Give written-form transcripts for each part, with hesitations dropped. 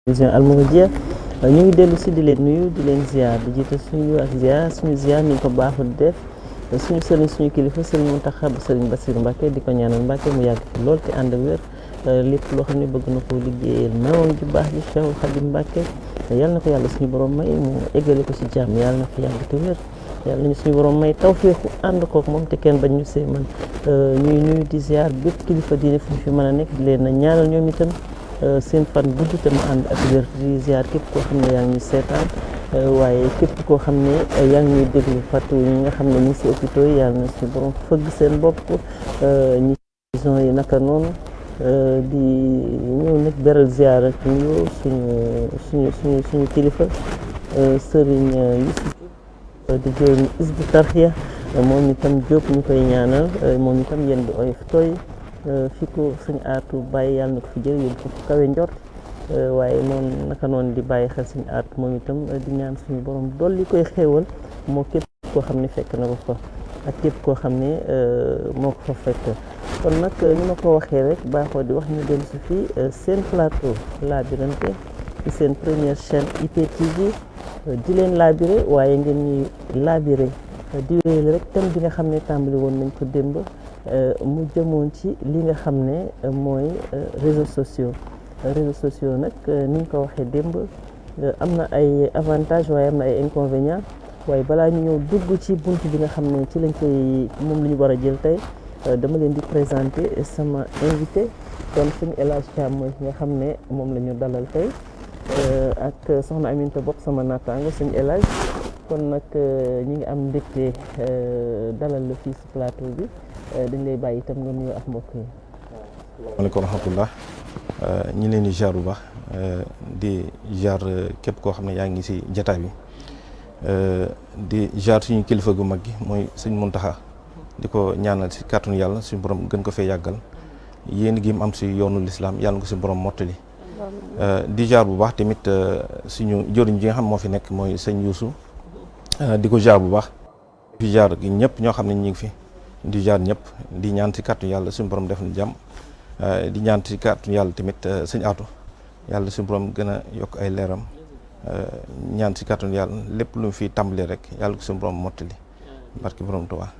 Vision Al Mouridiyyah ñu ngi dellu si di leen nuyu di leen ziar di jiite suñu ak ziar suñu ziar ni ko baaxul def suñu sëriñ suñu kilifa sëriñ Mountakha bu sëriñ Bassirou Mbacké di ko ñaanal Mbacké mu yàgg fi lool te ànd ak wér lépp loo xam ne bëgg na ko liggéeyal maamam ju baax ji Cheikh Khadim Mbacké yàlla na ko yàlla suñu borom may mu eggale ko ci jàmm yàlla na fi yàgg te wér yàlla nañu suñu borom may tawféexu ànd kook moom te kenn bañ ñu see man ñuy nuyu di ziar bépp kilifa diine fu ñu fi mën a nekk di leen na ñaanal ñoom itam seen fan gudd te mu ànd ak wér di ziar képp koo xam ne yaa ngi ñuy seetaan waaye képp koo xam ne yaa ngi ñuy déglu fàttu ñi nga xam ne ñi si hôpitaux yi yàlla na suñu borom fëgg seen bopp ñi prison yi naka noonu di ñëw nag beral ziar ak ñu suñu kilifa sëriñ Youssouf di jëriñ Hizbut Tarqiyyah moom itam Diop ñu koy ñaanal moom itam yéen di oyof tooy fi ko suñu aatu bàyyi yàlla na ko fi jël yóbbu ko fu kawe njort waaye noonu naka noonu di bàyyi xel suñu aatu moom itam di ñaan suñu borom dolli koy xéewal moo képp koo xam ne fekk na ko fa ak képp koo xam ne moo ko fa fekk kon nag ni ma ko waxee rek baaxoo di wax ñu dellu si fii seen plateau Labirante ci seen première chaîne IPTV di leen labiré waaye ngeen ñuy labiré di wéyal rek thème bi nga xam ne tàmbali woon nañ ko démb mu jëmoon ci li nga xam ne mooy réseaux sociaux nag ni ñu ko waxee démb am na ay avantages waaye am na ay inconvénients waaye balaa ñu ñëw dugg ci bunt bi nga xam ne ci lañ koy moom la ñu war a jël tey dama leen di présenter sama invité kon suñu El Hadj Thiam mooy nga xam ne moom la ñu dalal tey ak soxna Aminta Bopp sama naataango suñu El Hadj kon nag ñi ngi am mbégte dalal la fii si plateau bi dañ lay bàyyi itam nga nuyoo ak mbokk yi. asalaamaaleykum wa rahmatullah ñi leen di jaar bu baax di jaar képp koo xam ne yaa ngi si jataay bi di jaar suñu kilifa gu mag gi mooy sëñ Mountakha di ko ñaanal si kàttanu yàlla suñu borom gën ko fee yàggal yéen gi mu am si yoonu lislaam yàlla nga ko si borom mottali di jaar bu baax tamit suñu jëriñ ji nga xam moo fi nekk mooy sëñ Youssou di ko jaar bu baax di jaar gi ñëpp ñoo xam ne ñu ngi fi di jaar ñëpp di ñaan si kàttanu yàlla suñu borom def na jàmm di ñaan si kàttanu yàlla tamit sëñ Atou yàlla suñu borom gën a yokk ay leeram ñaan si kàttanu yàlla lépp lu mu fi tàmbalee rek yàlla ko suñu borom mottali barki borom Tuubaa.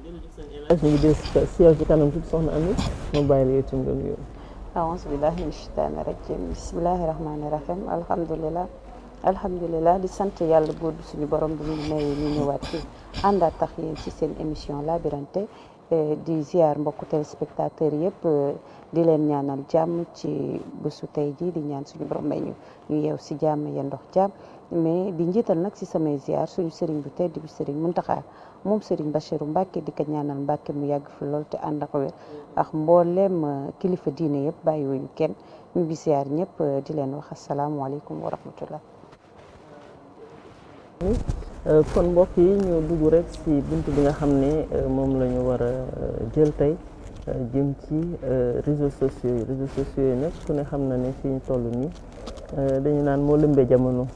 ñu ngi des si yow ci kanam tuuti soxna Ami ma bàyyi la itam nga nuyoo. aouzu billahi min shaytaani rajim bismillahi rahmaani rahim alhamdulilah di sant yàlla buur bi suñu borom bi ñu may ñu ñëwaat ci àndaat tax yéen ci seen émission Labirante di ziar mbokku téléspectateurs yëpp di leen ñaanal jàmm ci bésu tey jii di ñaan suñu borom may ñu yeew si jàmm ya ndox jàmm mais di njiital nag si samay ziar suñu sëriñ bu tedd bi sëriñ Mountakha moom sëriñ Bassirou Mbacké di ko ñaanal Mbacké mu yàgg fi lool te ànd ak wér ak mbooleem kilifa diine yëpp bàyyiwuñu kenn ñu ngi ziar ñëpp di leen wax asalaamualeykum wa rahmatullah. kon mbokk yi ñu dugg rek ci bunt bi nga xam ne moom la ñu war a jël tey jëm ci réseaux sociaux yi nag ku ne xam na ne fi ñu toll nii dañu naan moo lëmbee jamono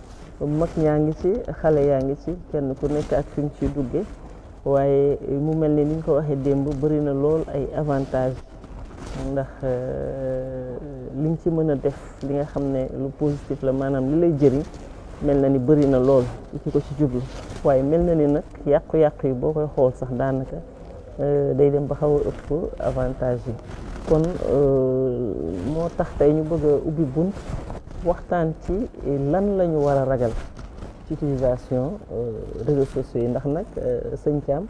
mag ñaa ngi ci xale yaa ngi ci kenn ku nekk ak fi ñu ciy duggee waaye mu mel ni ni ñu ko waxee démb bëri na lool ay avantages ndax liñ ci mën a def li nga xam ne lu positif la maanaam li lay jëriñ mel na ni bëri na lool ci ko ci jublu waaye mel na ni nag yàqu-yàqu yi boo koy xool sax daanaka day dem ba xaw a ëpp avantage yi kon moo tax tey ñu bëgg a ubbi bunt waxtaan ci lan la ñu war a ragal ci utilisation réseaux sociaux yi ndax nag sëñ Thiam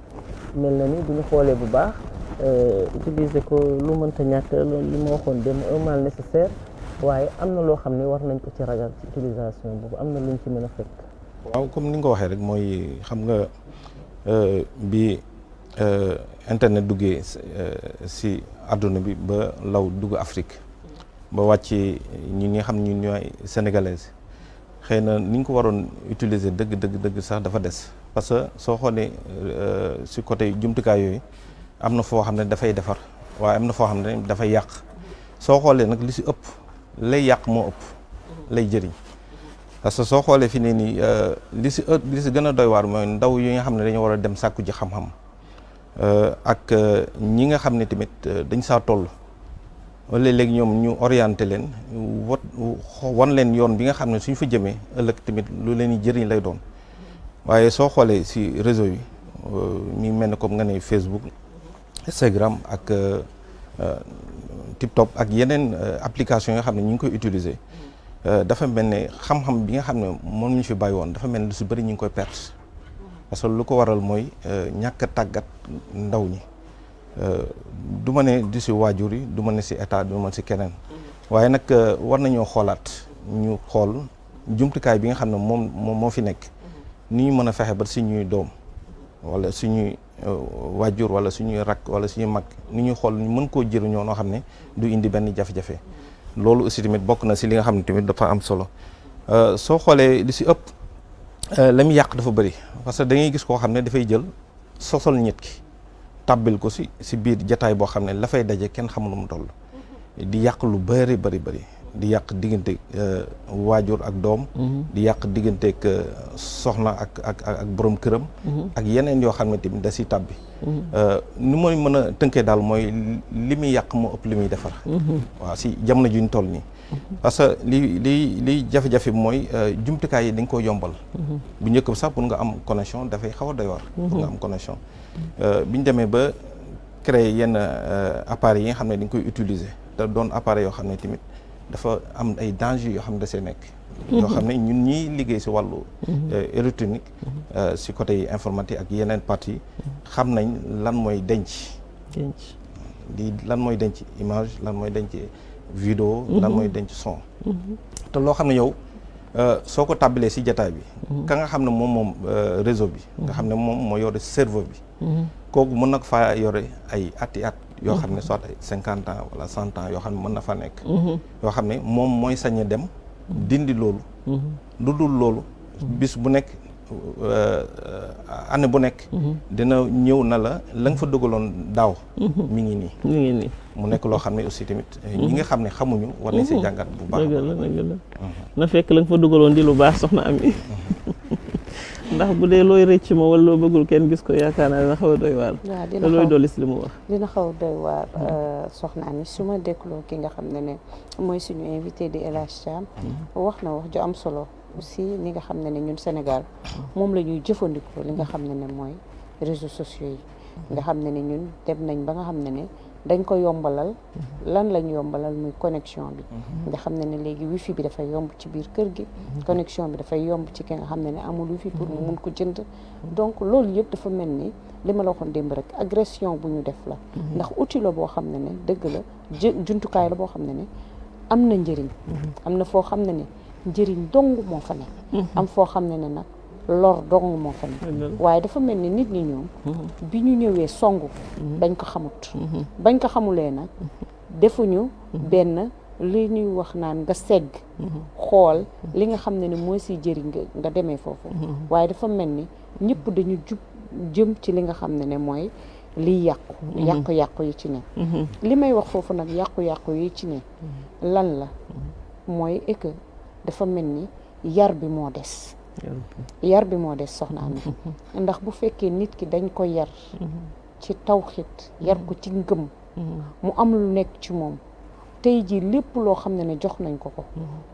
mel na ni bu ñu xoolee bu baax utiliser ko lu mënta ñàkk loolu li ma waxoon dem un mal nécessaire waaye am na loo xam ne war nañ ko ci ragal ci utilisation boobu am na luñ ci mën a fekk. waaw comme ni nga ko waxee rek mooy xam nga bi internet duggee si àdduna bi ba law dugg Afrique ba wàcc ñi nga xam ñu ñooy sénégalais xëy na ni ñu ko waroon utiliser dëgg sax dafa des parce que soo xoolee si côté jumtukaay yooyu am na foo xam ne dafay defar waaye am na foo xam ne dafay yàq soo xoolee nag li si ëpp lay yàq moo ëpp lay jëriñ parce que soo xoolee fi ne nii li si gën a doy waar mooy ndaw yi nga xam ne dañoo war a dem sàkku ji xam-xam ak ñi nga xam ne tamit dañ saa toll wala léegi ñoom ñu orienté leen wan leen yoon bi nga xam ne suñ fa jëmee ëllëg tamit lu leen di jëriñ lay doon waaye soo xoolee si réseau yi mi mel ne comme nga ne Facebook Instagram ak TikTok ak yeneen application yoo xam ne ñu ngi koy utiliser dafa mel ne xam-xam bi nga xam ne moom ñu fi bàyyi woon dafa mel ne lu si bëri ñu ngi koy perte parce que lu ko waral mooy ñàkk a tàggat ndaw ñi du ma ne di si waajur yi du ma ne si état du ma ne si keneen waaye nag war nañoo xoolaat ñu xool jumtukaay bi nga xam ne moom moo fi nekk ni ñu mën a fexe ba suñuy doom wala suñuy waajur wala suñuy rakk wala suñuy mag ni ñuy xool ñu mën koo jëriñoo noo xam ne du indi benn jafe-jafe loolu aussi tamit bokk na si li nga xam ne tamit dafa am solo soo xoolee li si ëpp la muy yàq dafa bëri parce que da ngay gis koo xam ne dafay jël sosal nit ki tàbbil ko si biir jataay boo xam ne la fay daje kenn xamul mu toll di yàq lu bëri di yàq diggante waajur ak doom di yàq diggante ak soxna ak borom këram ak yeneen yoo xam ne tamit da si tàbbi ni mooy mën a tënkee daal mooy li muy yàq moo ëpp li muy defar waaw si jamono juñ toll nii parce que li jafe-jafe bi mooy jumtukaay yi dañ ko yombal bu njëkk bi sax pour nga am connexion dafay xaw a doy war pour nga am connexion bi ñu demee ba créer yenn appareils yi nga xam ne dañ koy utiliser te doon appareils yoo xam ne tamit dafa am ay danger yoo xam ne da see nekk yoo xam ne ñun ñiy liggéey si wàllu électronique si côté informatique ak yeneen parties xam nañ lan mooy denc lan mooy denc image lan mooy denc vidéo lan mooy denc son te loo xam ne yow soo ko tàbbalee si jataay bi ka nga xam ne moom réseau bi nga xam ne moom moo yore serveur bi kooku mën na ko faa yore ay ati at yoo xam ne soit ay 50 ans wala 100 ans yoo xam ne mën na fa nekk yoo xam ne moom mooy sañ a dem dindi loolu lu dul loolu bis bu nekk année bu nekk dina ñëw na la nga fa dugaloon daaw mi ngi nii mu nekk loo xam ne aussi tamit ñi nga xam ne xamuñu war nañ si jàngat bu baax na fekk la nga fa dugaloon di lu baax soxna Ami ndax bu dee looy rëcc ma wala loo bëggul kenn gis ko yaakaar naa dina xaw a doy waar te looy dolli si li mu wax dina xaw a doy waar soxna Ami su ma dégloo ki nga xam ne mooy suñu invité di El Hadj Thiam wax na wax ju am solo aussi li nga xam ne ñun Sénégal moom la ñuy jëfandikoo li nga xam ne mooy réseaux sociaux yi nga xam ne ñun dem nañ ba nga xam ne dañ ko yombalal lan lañ yombalal muy connexion bi nga xam ne léegi wifi bi dafay yomb ci biir kër gi connexion bi dafay yomb ci ki nga xam ne amul wifi pour mu mun ko jënd donc loolu yëpp dafa mel ni li ma la waxoon démb rek agression bu ñu def la ndax outil la boo xam ne dëgg la jumtukaay la boo xam ne am na njëriñ am na foo xam ne njëriñ dong moo fa nekk am foo xam ne nag lor dong moo fa nekk waaye dafa mel ni nit ñi ñoom bi ñu ñëwee songu dañ ko xamut bañ ko xamulee nag defuñu benn li ñuy wax naan nga segg xool li nga xam ne mooy si jëriñ nga demee foofu waaye dafa mel ni ñëpp dañu jëm ci li nga xam ne mooy liy yàqu yi ci ne li may wax foofu nag yàqu-yàqu yi ci ne lan la mooy que dafa mel ni yar bi moo des soxna Ami ndax bu fekkee nit ki dañ ko yar ci tawxiit yar ko ci ngëm mu am lu nekk ci moom tey jii lépp loo xam ne jox nañ ko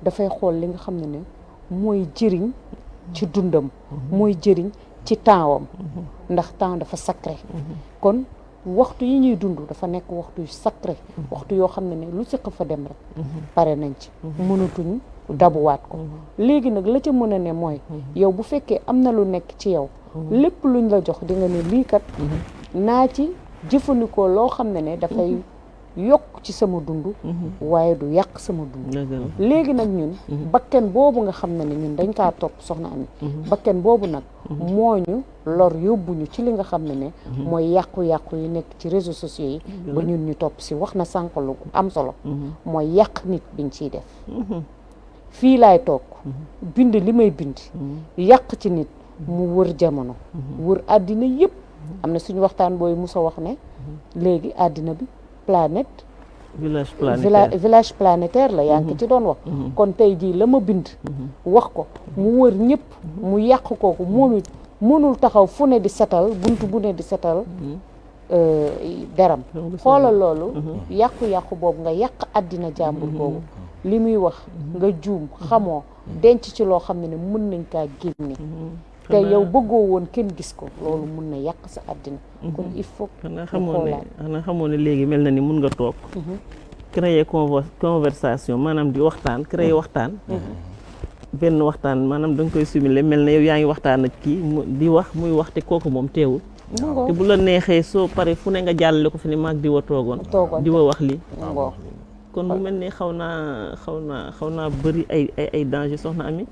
dafay xool li nga xam ne mooy jëriñ ci dundam mooy jëriñ ci tempsam ndax temps dafa sacré kon waxtu yi ñuy dund dafa nekk waxtu yu sacré waxtu yoo xam ne lu siq fa dem rek pare nañ ci mënatuñ dabuwaat ko léegi nag la ca mën a ne mooy yow bu fekkee am na lu nekk ci yow lépp luñ la jox di nga ne lii kat naa ci jëfandikoo loo xam ne dafay yokk ci sama dund waaye du yàq sama dund léegi nag ñun bakken boobu nga xam ne ñun dañ kaa topp soxna Ami bakken boobu nag mooñu lor yóbbuñu ci li nga xam ne mooy yàqu-yàqu yi nekk ci réseaux sociaux yi ba ñun ñu topp si wax na sànq lu am solo mooy yàq nit biñ ciy def fii laay toog bind li may bind yàq ci nit mu wër jamono wër àddina yëpp am na suñu waxtaan booy musa wax ne léegi àddina bi planète village planétaire la yaa ngi ci doon wax kon tey jii la ma bind wax ko mu wër ñëpp mu yàq kooku moom it mënul taxaw fu ne di setal buntu bu ne di setal deram xoolal loolu yàqu-yàqu boobu nga yàq àddina jàmbur boobu li muy wax nga juum xamoo denc ci loo xam ne mën nañ kaa génne te yow bëggoo woon kenn gis ko loolu mun na yàq sa àddina kon il faut xanaa xamoo ne léegi mel na ni mun nga toog créer conversation maanaam di waxtaan créer waxtaan benn waxtaan maanaam da nga koy simuler mel na yow yaa ngi waxtaan ak kii di wax muy wax te kooku moom teewul te bu la neexee soo pare fu ne nga jàllale ko fi ne maag di wa toogoon di wa wax lii kon mu mel ni xaw naa bëri ay danger soxna Ami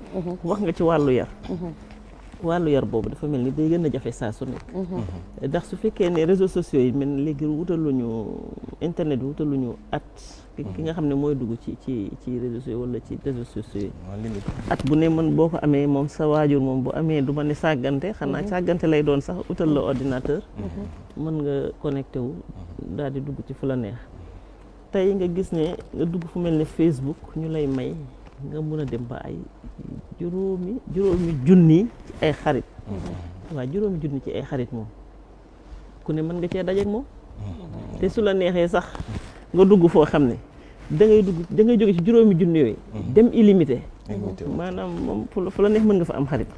wax nga ci wàllu yar boobu dafa mel ni day gën a jafe saa su nekk ndax su fekkee ne réseaux sociaux yi mel léegi wutaluñu internet bi wutaluñu at ki nga xam ne mooy dugg ci réseaux sociaux wala ci réseaux sociaux yi at bu ne mën boo ko amee moom sa waajur moom bu amee du ma ne sàggante xanaa sàggante lay doon sax utal la ordinateur mën nga connecté wu daal di dugg ci fu la neex tey nga gis ne nga dugg fu mel ne Facebook ñu lay may nga mun a dem ba ay juróomi junni ci ay xarit waaw juróomi junni ci ay xarit moom ku ne mën nga cee dajeek moom te su la neexee sax nga dugg foo xam ne da ngay jóge ci juróomi junni yooyu dem illimité maanaam moom fu la neex mën nga fa am xarit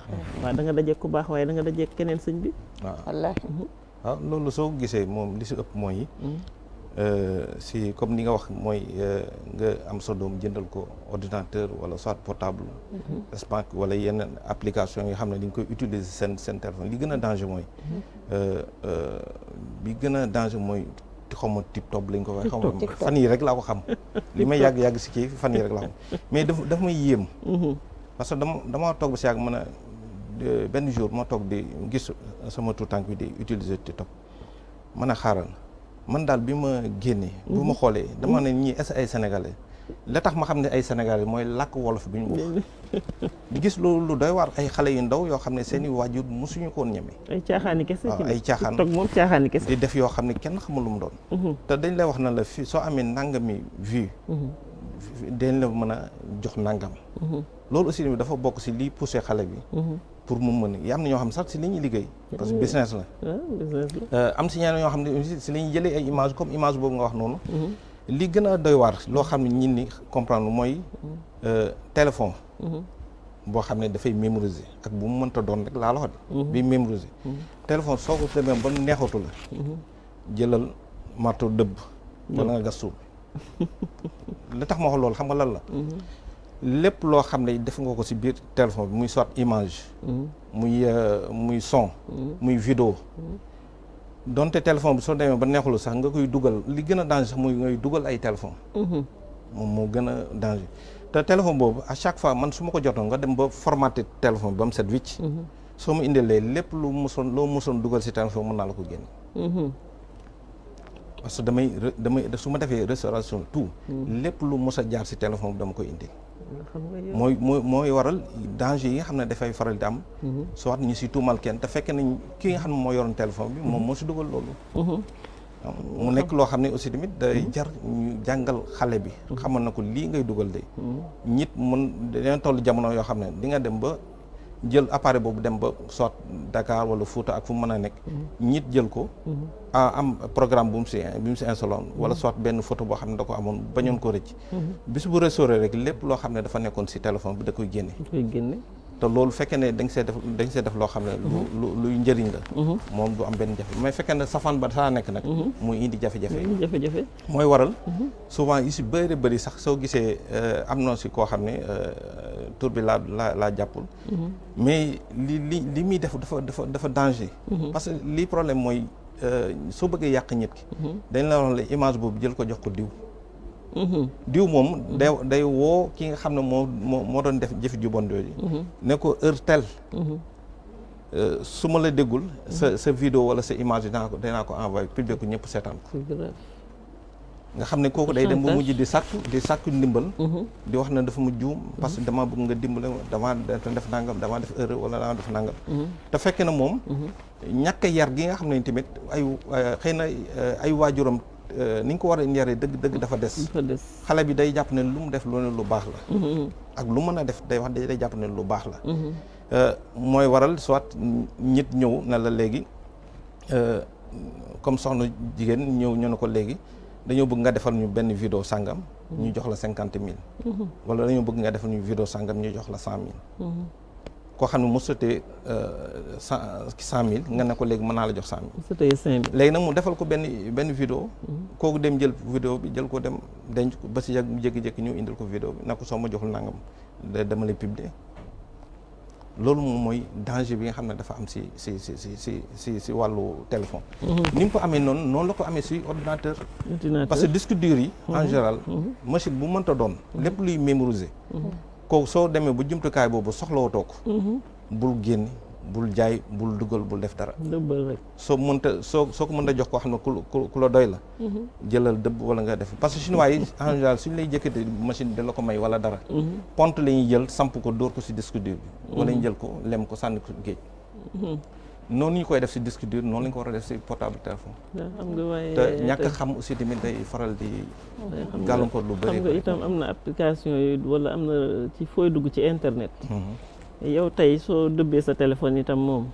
waaw da nga dajeek ku baax waaye da nga dajeek keneen sëñ bi wallaahi waaw loolu soo gisee moom li si ëpp mooy si comme ni nga wax mooy nga am sa doom jëndal ko ordinateur wala soit portable spank wala yenn application yoo xam ne di nga koy utiliser seen téléphone li gën a danger mooy xaw ma TikTok lañ ko waxee xaw ma fan yi rek laa ko xam li may yàgg si kii fan yi rek laa xam mais dafa may yéem parce que dama toog ba si yàgg mën a benn jour ma toog di gis sama tuutànk bi di utiliser TikTok mën a xaaral man daal bi ma génnee bu ma xoolee dama ne ñii ay sénégalais la tax ma xam ne ay sénégalais mooy làkk wolof bi ñu wax gis loolu doy waar ay xale yu ndaw yoo xam ne seen i waajur mosuñu ko woon ñeme ay caaxaani kese ay caaxaan TikTok moom caaxaani kese di def yoo xam ne kenn xamul lu mu doon te dañ lay wax na la fii soo amee nangami vue dañ la mën a jox nangam loolu aussi dafa bokk si lii poussé xale bi pour mu mën a am na ñoo xam ne sax si li ñuy liggéey parce que business la am si ñeneen ñoo xam ne si la ñuy jëlee ay image comme image boobu nga wax noonu li gën a doy waar loo xam ne ñit ñi comprendre mooy téléphone boo xam ne dafay mémoriser ak bu mu mënta doon rek laa la wax de bi mémoriser téléphone soo ko demee ba neexatu la jëlal marteau dëbb wala nga gas suuf li tax ma wax loolu xam nga lan la lépp loo xam ne def nga ko ci biir téléphone bi muy soit image muy son muy vidéo donte téléphone bi soo demee ba neexul sax nga koy dugal li gën a danger sax muy ngay dugal ay téléphone moom moo gën a danger te téléphone boobu à chaque fois man su ma ko jotoon nga dem ba formaté téléphone bi ba mu set wicc soo mu indilee lépp loo mosoon dugal ci téléphone mën naa la ko génne parce que damay su ma defee restauration tout lépp lu mos a jaar ci téléphone bi dama koy indi mooy waral danger yi nga xam ne dafay faral di am soit ñu si tuumal kenn te fekk nañ ki nga xam ne moo yoroon téléphone bi moom moo si dugal loolu mu nekk loo xam ne aussi tamit day jar ñu jàngal xale bi xamal na ko lii ngay dugal de nit dina toll jamono yoo xam ne di nga dem ba jël appareil boobu dem ba soit Dakar wala Fouta ak fu mu mën a nekk nit jël ko am programme bu mu si installé wala soit benn photo boo xam ne da ko amoon bañoon ko rëcc bis bu restauré rek lépp loo xam ne dafa nekkoon si téléphone bi da koy génne te loolu fekkee ne dañ see def loo xam ne luy njëriñ la moom du am benn jafe mais fekkee ne safaan ba saa nekk nag muy indi jafe-jafe mooy waral souvent yu si bëri sax soo gisee am na si koo xam ne tur bi laa jàppul mais li muy def dafa danger parce que lii problème mooy soo bëggee yàq nit ki dañ la wax la image boobu jël ko jox ko diw moom day woo ki nga xam ne moo doon def jëf ju bon jooju ne ko heure tel su ma la déggul sa vidéo wala sa image danaa ko envoyé publié ko ñëpp seetaan ko nga xam ne kooku day dem ba mujj di sàkku ndimbal di wax ne dafa mu juum parce que dama bëgg nga dimbale dama def nangam dama def erreur wala dama def nangam te fekke na moom ñàkk yar gi nga xam ne tamit xëy na ay waajuram ni ñu ko war a yaree dëgg dafa des xale bi day jàpp ne lu mu def lu baax la ak lu mën a def day jàpp ne lu baax la mooy waral soit nit ñëw na la léegi comme soxna jigéen ñëw ñu ne ko léegi dañoo bëgg nga defal ñu benn vidéo sàngam ñu jox la 50 000 wala dañoo bëgg nga defal ñu vidéo sàngam ñu jox la 100 000 koo xam ne mosutee 100 000 nga ne ko léegi mën naa la jox 100 000 mosutee 5 000 léegi nag mu defal ko benn vidéo kooku dem jël vidéo bi jël ko dem denc ko ba si yàgg mu jékki-jékki ñu indil ko vidéo bi ne ko soo ma joxul nangam dama lay publier loolu moom mooy danger bi nga xam ne dafa am si wàllu téléphone. ni mu ko amee noonu la ko amee si ordinateur. parce que disque dur yi. en général machine bu mënta doon. lépp luy mémoriser. kooku soo demee ba jumtukaay boobu soxlawatoo ko. bul génn bul jaay bul dugal bul def dara. dëbbal rek soo ko mënta jox koo xam ne ku la doy la. jëlal dëbb wala nga def parce que chinois yi en général suñu lay jëkkati machine da la ko may wala dara. pont la ñuy jël samp ko dóor ko si disque dur bi. wala ñu jël ko lem ko sànni ko géej. noonu ñu koy def si disque dur noonu la ñu ko war a def si portable téléphone. te ñàkk xam aussi tamit day faral di. gàllankoor lu bëri. xam nga itam am na application yooyu wala am na ci fooy dugg ci internet. yow tey soo dëbbee sa téléphone itam moom.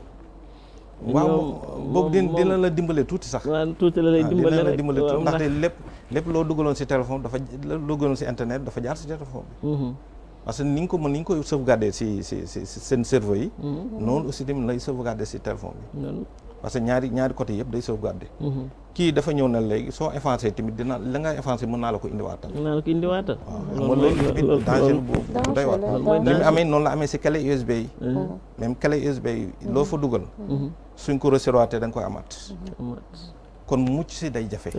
waaw boobu dina la dimbale tuuti sax. waaw tuuti la lay dimbale rek tuuti ndaxte lépp loo dugaloon si téléphone dafa loo dugaloon si internet dafa jaar si téléphone bi. parce que ni nga koy sauvegarder si seen serveur yi. noonu aussi tamit lay sauvegarder si téléphone bi. parce que ñaari côté yëpp day sauvegarder. kii dafa ñëw na léegi soo effacé tamit dina la nga effacé mën naa la ko indiwaatal. waaw loolu danger bu doy waar. li mu amee noonu la amee si clé USB yi. même clé USB yi loo fa dugal. suñ ko recevoir da nga koy amaat. kon mucc si day jafe.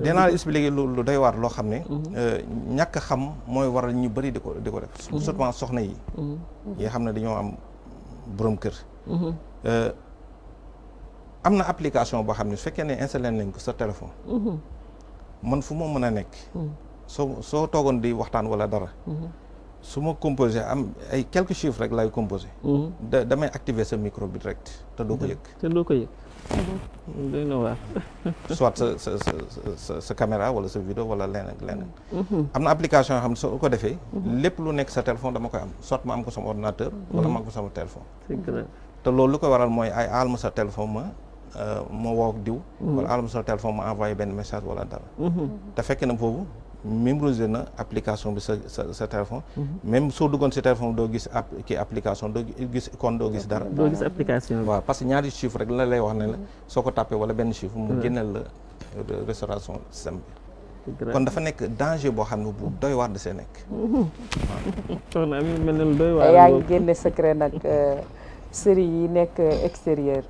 dinaa la expliquer lu doy waar loo xam ne. ñàkk a xam mooy waral ñu bëri di ko def. surtout soxna yi. yi xam ne dañoo am borom kër. am na application boo xam ne su fekkee ne installé nañ ko sa téléphone. man fu ma mën a nekk. soo toogoon di waxtaan wala dara. su ma composé am ay quelques chiffres rek lay composé. damay activer sa micro bi direct te doo ko yëg. doy na waar. soit sa caméra wala sa vidéo wala leneen. am na application yoo xam ne soo ko defee. lépp lu nekk sa téléphone dama koy am soit ma am ko sama ordinateur. wala ma am ko sama téléphone. te loolu lu ko waral mooy ay aal ma sa téléphone ma woo diw. wala aal ma sa téléphone ma envoyé benn message wala dara. te fekk na foofu mémoriser na application bi sa téléphone. même soo duggoon si téléphone doo gis application doo gis icône doo gis dara. doo gis application bi. waaw parce que ñaari chiffre rek la lay wax ne la soo ko tapé wala benn chiffre mu génneel la restauration système bi. kon dafa nekk danger boo xam ne bu doy waar da see nekk. kon am mel na lu doy waar. yaa ngi génne secret nag série yi nekk extérieur.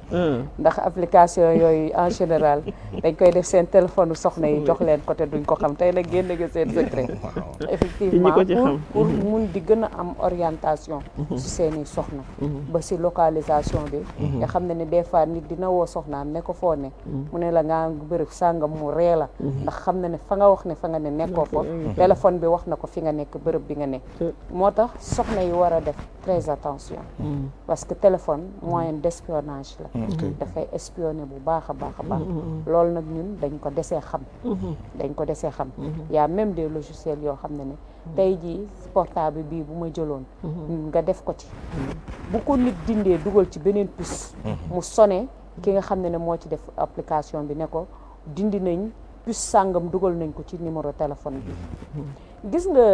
ndax application yooyu en général dañ koy def seen téléphone soxna yi jox leen ko te duñ ko xam tey nag génne nga seen secret. effectivement pour mun di gën a am orientation. si seeni soxna. ba si localisation bi. nga xam ne des fois nit dina woo soxnaam ne ko foo ne. mu ne la ngaa bërëb sàngam mu ree la. ndax xam na ne fa nga wax ne fa nga ne nekkoo fa. téléphone bi wax na ko fi nga nekk bërëb bi nga nekk. moo tax soxna yi war a def très attention. parce que téléphone moyen d'espionnage la. dafay espionner bu baax a baax a baax. loolu nag ñun dañ ko desee xam. y a même des logiciels yoo xam ne tey jii portable bii bu ma jëloon. nga def ko ci. bu ko nit dindee dugal ci beneen puce. mu sonné ki nga xam ne moo ci def application bi ne ko dindi nañ puce sàngam dugal nañ ko ci numéro téléphone bi. gis nga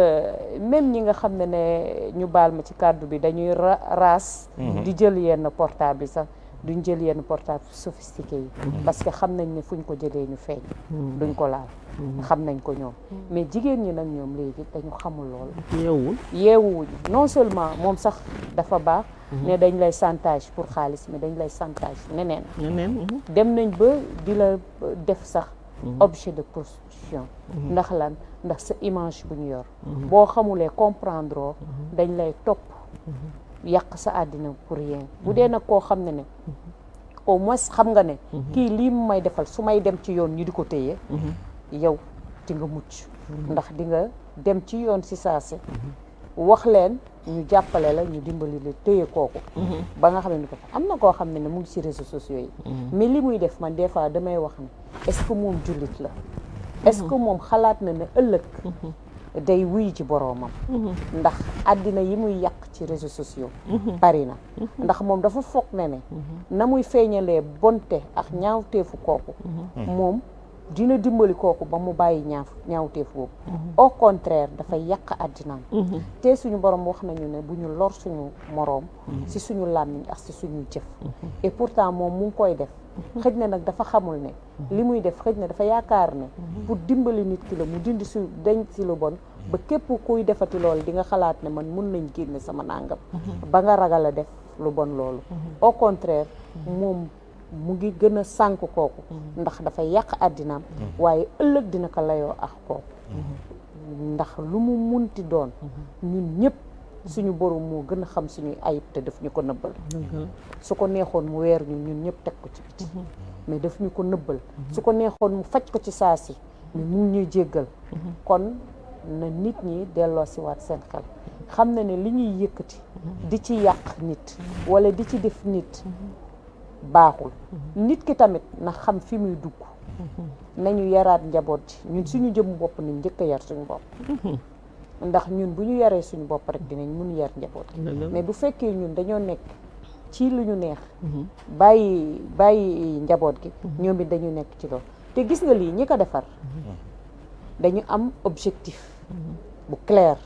même ñi nga xam ne ñu baal ma ci kàddu bi dañuy raas. di jël yenn portable yi sax duñ jël yenn portable sophistiqué yi. parce que xam nañ ne fuñ ko jëlee ñu feeñ. duñ ko laal. xam nañ ko ñoom. mais jigéen ñi nag ñoom léegi dañu xamul lool. yeewuwuñ non seulement moom sax dafa baax. ne dañ lay chantage pour xaalis mais dañ lay chantage neneen. dem nañ ba di la def sax. objet de prostitution. ndax lan ndax sa image bu ñu yor. boo xamulee comprendre dañ lay topp. yàq sa àddina pour rien. bu dee nag koo xam ne au moins xam nga ne. kii lii mu may defal su may dem ci yoon ñu di ko téye. yow di nga mucc. ndax di nga dem ci yoon si saase. wax leen ñu jàppale la ñu dimbali la téye kooku. ba nga xam ne ni ko am na koo xam ne mu ngi si réseaux sociaux yi. mais li muy def man des fois damay wax ne est-ce que moom jullit la. est-ce que moom xalaat na ne ëllëg. day wuy ci boroomam ndax àddina yi muy yàq ci réseaux sociaux bari na ndax moom dafa foog ne na muy feeñalee bonte ak ñaawteefu kooku moom dina dimbali kooku ba mu bàyyi ñaawteef boobu au contraire dafay yàq àddinaam te suñu borom wax nañu ne bu ñu lor suñu moroom si suñu làmmiñ ak si suñu jëf et pourtant moom mu ngi koy def xëj na nag dafa xamul ne li muy def xëj na dafa yaakaar ne pour dimbali nit ki la mu dindi su dañ si lu bon ba képp kuy defati loolu di nga xalaat ne man mun nañ génne sama nàngam ba nga ragal a def lu bon loolu au contraire moom mu ngi gën a sànk kooku ndax dafa yàq àddinaam waaye ëllëg dina ko layoo ak kooku ndax lu mu munti doon ñun ñëpp suñu borom moo gën a xam suñuy ayib te daf ñu ko nëbbal su ko neexoon mu weer ñun ñëpp teg ko ci biti mais daf ñu ko nëbbal su ko neexoon mu faj ko ci saasi mais mu ngi ñuy jéggal kon na nit ñi delloo si waat seen xel xam na ne li ñuy yëkkati di ci yàq nit wala di ci def nit baaxul nit ki tamit na xam fi muy dugg nañu yaraat njaboot ji ñun suñu jëm bopp nañ njëkk a yar suñu bopp ndax ñun bu ñu yaree suñu bopp rek dinañ mun yar njaboot mais bu fekkee ñun dañoo nekk ci lu ñu neex bàyyi njaboot gi ñoom it dañu nekk ci loolu te gis nga lii ñi ko defar dañu am objectif bu clair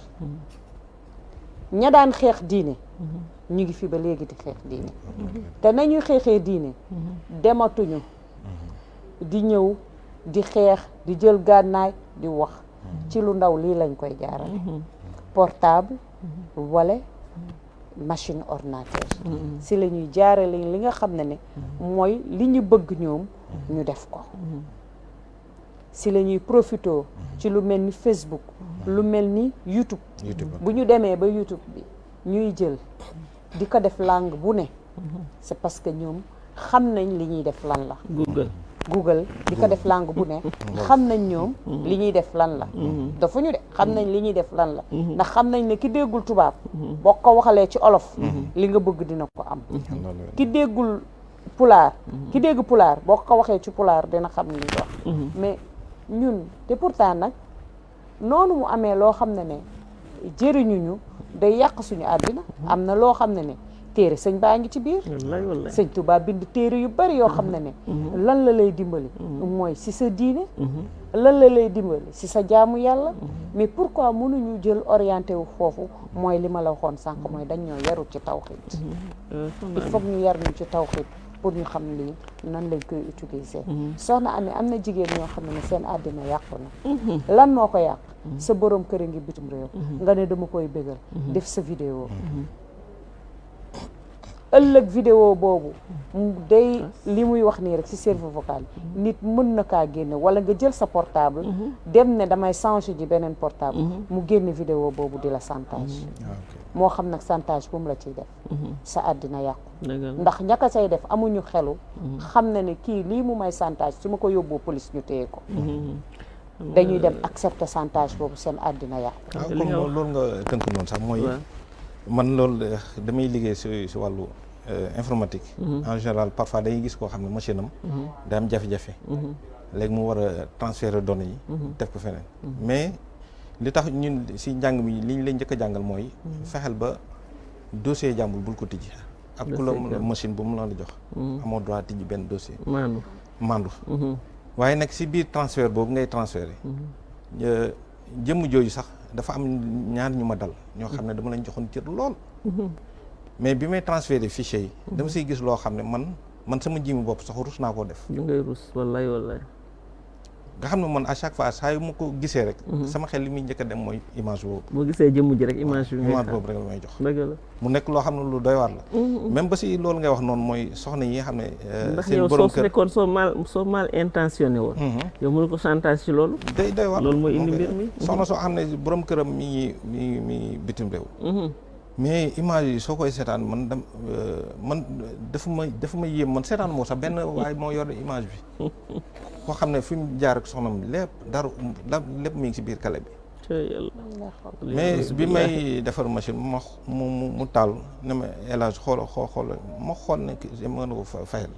ña daan xeex diine ñu ngi fi ba léegi di xeex diine te nañuy xeexee diine dematuñu di ñëw di xeex di jël gànnaay di wax ci lu ndaw lii lañ koy jaarale portable wala machine ordinateur si la ñuy jaarale li nga xam ne mooy li ñu bëgg ñoom ñu def ko si la ñuy profité ci lu mel ni Facebook lu mel ni YouTube bu ñu demee ba YouTube bi ñuy jël di ko def langue bu ne c'est parce que ñoom xam nañ li ñuy def lan la Google di ko def langue bu ne xam nañ ñoom li ñuy def lan la dafa ñu de xam nañ li ñuy def lan la ndax xam nañ ne ki déggul tubaab boo ko waxalee ci olof li nga bëgg dina ko am ki déggul pulaar ki dégg pulaar boo ko waxee ci pulaar dina xam li nga wax mais ñun te pourtant nag noonu mu amee loo xam ne jëriñuñu day yàq suñu àddina am na loo xam ne téere sëñ baa ngi ci biir sëñ Tuubaa bind téere yu bari yoo xam ne lan la lay dimbali mooy si sa diine lan la lay dimbali si sa jaamu yàlla mais pourquoi mënuñu jël orienté wu foofu mooy li ma la waxoon sànq mooy dañ ñoo yarut ci tawxiid il faut ñu yar ñu ci tawxiid pour ñu xam lii nan lañ koy utiliser soxna Ami am na jigéen ñoo xam ne seen àddina yàqu na lan moo ko yàq sa borom kër a ngi bitim réew nga ne dama koy bégal def sa vidéo ëllëg vidéo boobu day li muy wax nii rek ci cerveau vocal nit mën na kaa génne wala nga jël sa portable dem ne damay changer ji beneen portable mu génne vidéo boobu di la chantage moo xam nag chantage bu mu la ciy def sa àddina yàqu ndax ñaka say def amuñu xelu xam na ne kii lii mu may chantage su ma ko yóbboo police ñu téye ko dañuy dem accepter chantage boobu seen àddina yàqu comme loolu nga tënk noonu sax mooy man loolu damay liggéey si wàllu informatique en général parfois dañuy gis koo xam ne machine am day am jafe-jafe léegi mu war a transférer données yi def ko feneen mais li tax ñun si njàng mi li ñu leen njëkk a jàngal mooy fexeel ba dossier jàmbul bul ko tijji ak ku la machine bu mu la jox amoo droit tijji benn dossier mandu waaye nag si biir transfert boobu ngay transféré jëmm jooju sax dafa am ñaar ñu ma dal ñoo xam ne dama lañ joxoon cër lool mais bi may transféré fichier yi dama siy gis loo xam ne man sama jimi bopp sax rus naa koo def du ngay rus wallaay nga xam ne man à chaque fois saa yu ma ko gisee rek sama xel li muy njëkk a dem mooy image boobu boo gisee jëmm ji rek image boobu rek la may jox dëgg la mu nekk loo xam ne lu doy waar la même ba si loolu ngay wax noonu mooy soxna yi nga xam ne ndax yow soo fekkoon soo mal intentionné woon yow mënu ko chantage ci loolu day doy waar loolu mooy indi mbir mi soxna soo xam ne borom këram mi bitim réew mais image yi soo koy seetaan man dafa ma yéem man seetaan moo sax benn waaye moo yor image bi koo xam ne fi mu jaar ak soxnam lépp mi ngi si biir kale bi mais bi may defar machine mu taal ne ma élage xool ma xool ne mën na ko fayal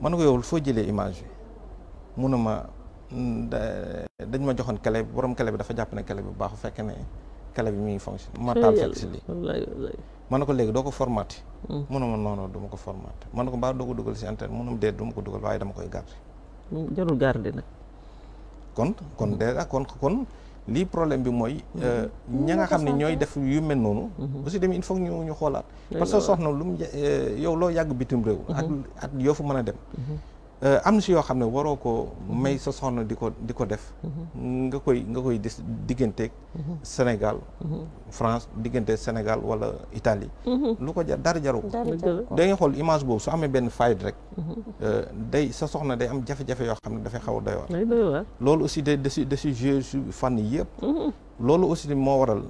man na ko yow foo jëlee image bi mun na ma dañ ma joxoon clé bi borom clé bi dafa jàpp ne clé bi baaxu fekk ne clé bi mi ngi fonctionné ma taal fekk si lii ma ne ko léegi doo ko formaté mu ne ma non du ma ko formaté ma ne ko mbaa doo ko dugal si internet mu ne ma déet du ma ko dugal waaye dama koy garder jarul garder nag kon déjà kon lii problème bi mooy ña nga xam ne ñooy def yu mel noonu aussi tamit il faut ñu xoolaat parce que soxna lu mu yow loo yàgg bitim réew ak yoo fu mën a dem am na si yoo xam ne waroo ko may sa soxna di ko def nga koy digganteeg Sénégal France diggante Sénégal wala Italie lu ko jar dara jaru ko da ngay xool image boobu su amee benn faille rek day sa soxna day am jafe-jafe yoo xam ne dafay xaw a doy waar loolu aussi da si jouer su fànn yëpp loolu aussi moo waral